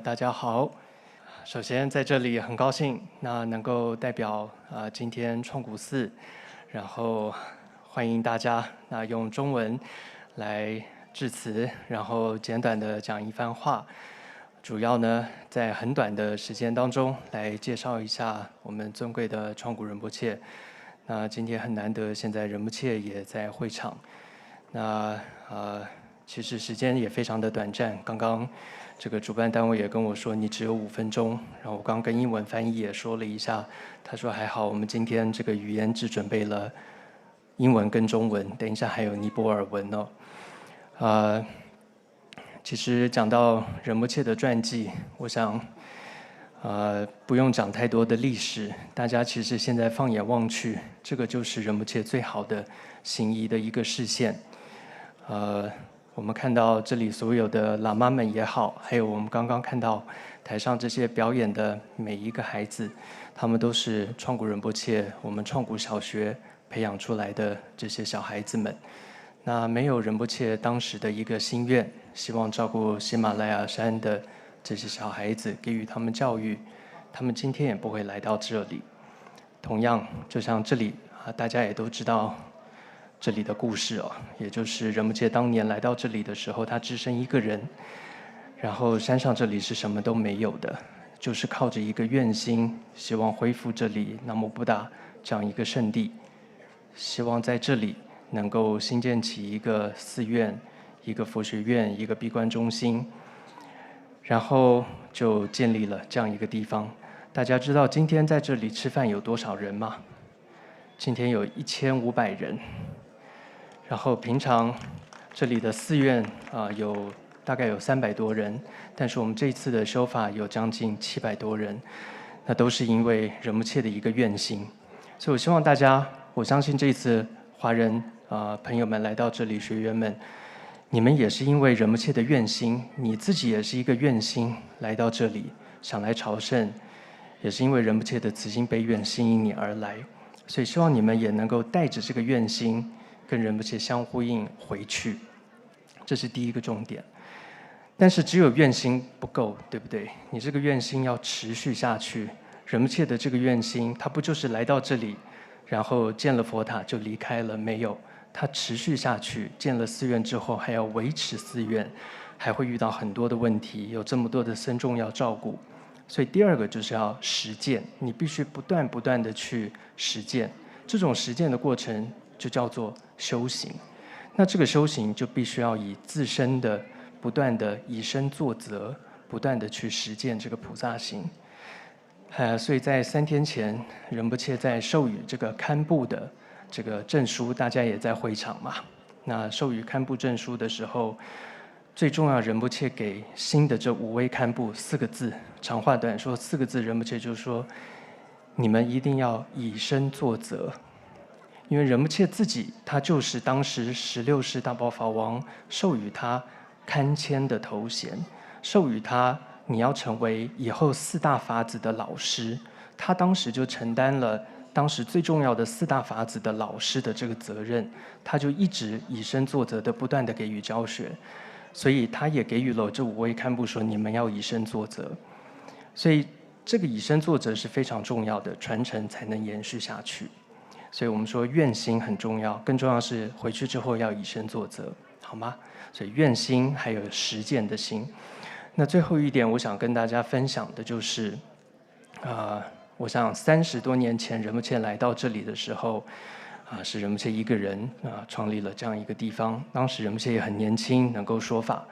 大家好。首先在这里很高兴，能够代表今天创古寺，然后欢迎大家用中文来致辞，然后简短的讲一番话。主要呢在很短的时间当中来介绍一下我们尊贵的创古仁波切。今天很难得，现在仁波切也在会场。其实时间也非常的短暂，刚刚这个主办单位也跟我说你只有5分钟，然后我刚跟英文翻译也说了一下，他说还好我们今天这个语言只准备了英文跟中文，等一下还有尼泊尔文哦。其实讲到仁波切的传记，我想不用讲太多的历史，大家其实现在放眼望去，这个就是仁波切最好的行仪的一个视线。我们看到这里所有的喇嘛们也好，还有我们刚刚看到台上这些表演的每一个孩子，他们都是创古仁波切我们创古小学培养出来的这些小孩子们。没有仁波切当时的一个心愿，希望照顾喜马拉雅山的这些小孩子，给予他们教育，他们今天也不会来到这里。同样，就像这里大家也都知道这里的故事哦，也就是仁波切当年来到这里的时候，他只身一个人，然后山上这里是什么都没有的，就是靠着一个愿心，希望恢复这里南无布达这样一个圣地，希望在这里能够兴建起一个寺院、一个佛学院、一个闭关中心，然后就建立了这样一个地方。大家知道今天在这里吃饭有多少人吗？今天有1500人。然后平常这里的寺院大概有300多人，但是我们这一次的修法有将近700多人，那都是因为仁波切的一个愿心。所以我希望大家，我相信这一次华人朋友们来到这里，学员们，你们也是因为仁波切的愿心，你自己也是一个愿心来到这里，想来朝圣，也是因为仁波切的慈心悲愿吸引你而来，所以希望你们也能够带着这个愿心，跟仁波切相呼应回去，这是第一个重点。但是只有愿心不够，对不对？你这个愿心要持续下去。仁波切的这个愿心，他不就是来到这里，然后建了佛塔就离开了？没有，他持续下去，建了寺院之后还要维持寺院，还会遇到很多的问题，有这么多的僧众要照顾。所以第二个就是要实践，你必须不断的去实践。这种实践的过程就叫做修行。那这个修行就必须要以自身的不断的以身作则，不断的去实践这个菩萨行。所以在3天前，仁波切在授予这个堪布的这个证书，大家也在会场嘛。那授予堪布证书的时候，最重要，仁波切给新的这5位堪布4个字，长话短说4个字，仁波切就说：你们一定要以身作则。因为仁波切自己，他就是当时16世大宝法王授予他堪谦的头衔，授予他你要成为以后4大法子的老师。他当时就承担了当时最重要的4大法子的老师的这个责任，他就一直以身作则的不断的给予教学，所以他也给予了这5位堪布说：你们要以身作则。所以这个以身作则是非常重要的，传承才能延续下去。所以我们说愿心很重要，更重要是回去之后要以身作则，好吗？所以愿心还有实践的心。那最后一点我想跟大家分享的就是，我想30多年前仁波切来到这里的时候，是仁波切一个人创立了这样一个地方。当时仁波切也很年轻，能够说法。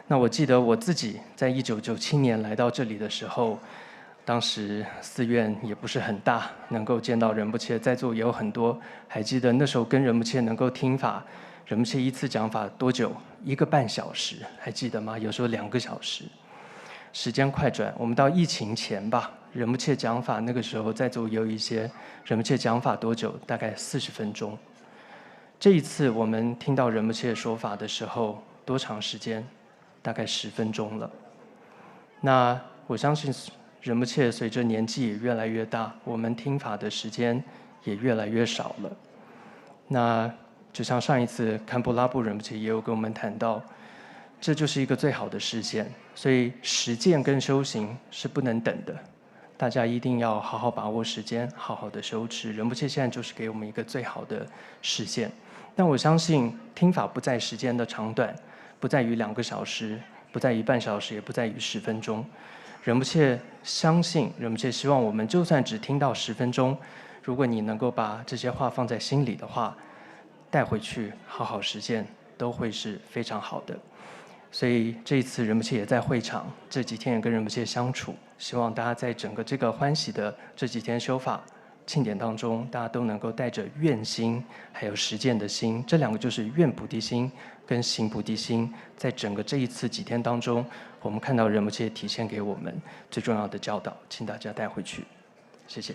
那我记得我自己在1997年来到这里的时候，当时寺院也不是很大，能够见到仁波切，在座也有很多。还记得那时候跟仁波切能够听法，仁波切一次讲法多久？1个半小时，还记得吗？有时候2个小时。时间快转，我们到疫情前吧，仁波切讲法那个时候在座也有一些，仁波切讲法多久？大概40分钟。这一次我们听到仁波切说法的时候，多长时间？大概10分钟了。那我相信仁波切随着年纪也越来越大，我们听法的时间也越来越少了。那就像上一次堪布拉布仁波切也有跟我们谈到，这就是一个最好的实践。所以实践跟修行是不能等的，大家一定要好好把握时间，好好的修持。仁波切现在就是给我们一个最好的实现。但我相信听法不在时间的长短，不在于2个小时，不在于半小时，也不在于10分钟。仁波切相信，仁波切希望我们就算只听到10分钟，如果你能够把这些话放在心里的话，带回去好好实践，都会是非常好的。所以这一次仁波切也在会场，这几天也跟仁波切相处，希望大家在整个这个欢喜的这几天修法庆典当中，大家都能够带着愿心还有实践的心，这2个就是愿菩提心跟行菩提心，在整个这一次几天当中，我们看到仁波切体现给我们最重要的教导，请大家带回去，谢谢。